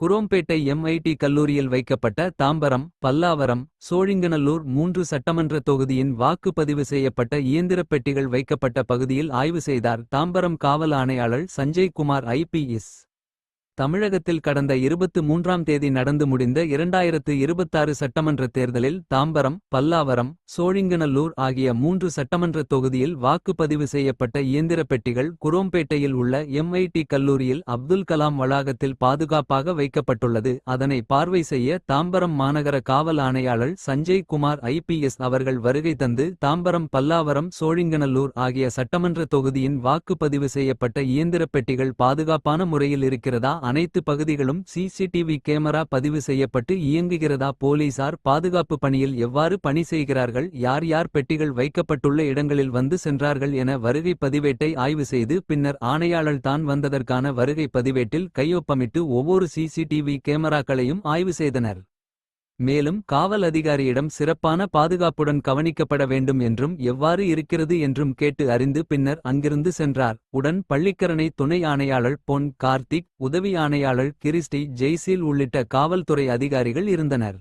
Chromepet MIT கல்லூரியில் வைக்கப்பட்ட தாம்பரம், பல்லாவரம், சோழிங்கநல்லூர் 3 சட்டமன்ற தொகுதியின் வாக்கு பதிவு செய்யப்பட்ட இயந்திரப் பெட்டிகள் வைக்கப்பட்ட பகுதியில் ஆய்வு செய்தார் தாம்பரம் காவல் ஆணையாளர் சஞ்சய் குமார் ஐபிஎஸ். தமிழகத்தில் கடந்த 23ஆம் தேதி நடந்து முடிந்த 2026 சட்டமன்ற தேர்தலில் தாம்பரம், பல்லாவரம், சோழிங்கநல்லூர் ஆகிய 3 சட்டமன்ற தொகுதியில் வாக்குப்பதிவு செய்யப்பட்ட இயந்திரப் பெட்டிகள் குரோம்பேட்டையில் உள்ள எம்ஐடி கல்லூரியில் அப்துல் கலாம் வளாகத்தில் பாதுகாப்பாக வைக்கப்பட்டுள்ளது. அதனை பார்வை செய்ய தாம்பரம் மாநகர காவல் ஆணையாளர் சஞ்சய் குமார் ஐபிஎஸ் அவர்கள் வருகை தந்து தாம்பரம், பல்லாவரம், சோழிங்கநல்லூர் ஆகிய சட்டமன்ற தொகுதியின் வாக்குப்பதிவு செய்யப்பட்ட இயந்திரப் பெட்டிகள் பாதுகாப்பான முறையில் இருக்கிறதா, அனைத்து பகுதிகளும் சிசிடிவி கேமரா பதிவு செய்யப்பட்டு இயங்குகிறதா, போலீசார் பாதுகாப்பு பணியில் எவ்வாறு பணி செய்கிறார்கள், யார் யார் பெட்டிகள் வைக்கப்பட்டுள்ள இடங்களில் வந்து சென்றார்கள் என வருகை பதிவேட்டை ஆய்வு செய்து பின்னர் ஆணையாளர் தான் வந்ததற்கான வருகை பதிவேட்டில் கையொப்பமிட்டு ஒவ்வொரு சிசிடிவி கேமராக்களையும் ஆய்வு செய்தனர். மேலும் காவல் அதிகாரியிடம் சிறப்பான பாதுகாப்புடன் கவனிக்கப்பட வேண்டும் என்றும் எவ்வாறு இருக்கிறது என்றும் கேட்டு அறிந்து பின்னர் அங்கிருந்து சென்றார். உடன் பள்ளிக்கரணை துணை ஆணையாளர் பொன் கார்த்திக், உதவி ஆணையாளர் கிறிஸ்டி ஜெய்சீல் உள்ளிட்ட காவல்துறை அதிகாரிகள் இருந்தனர்.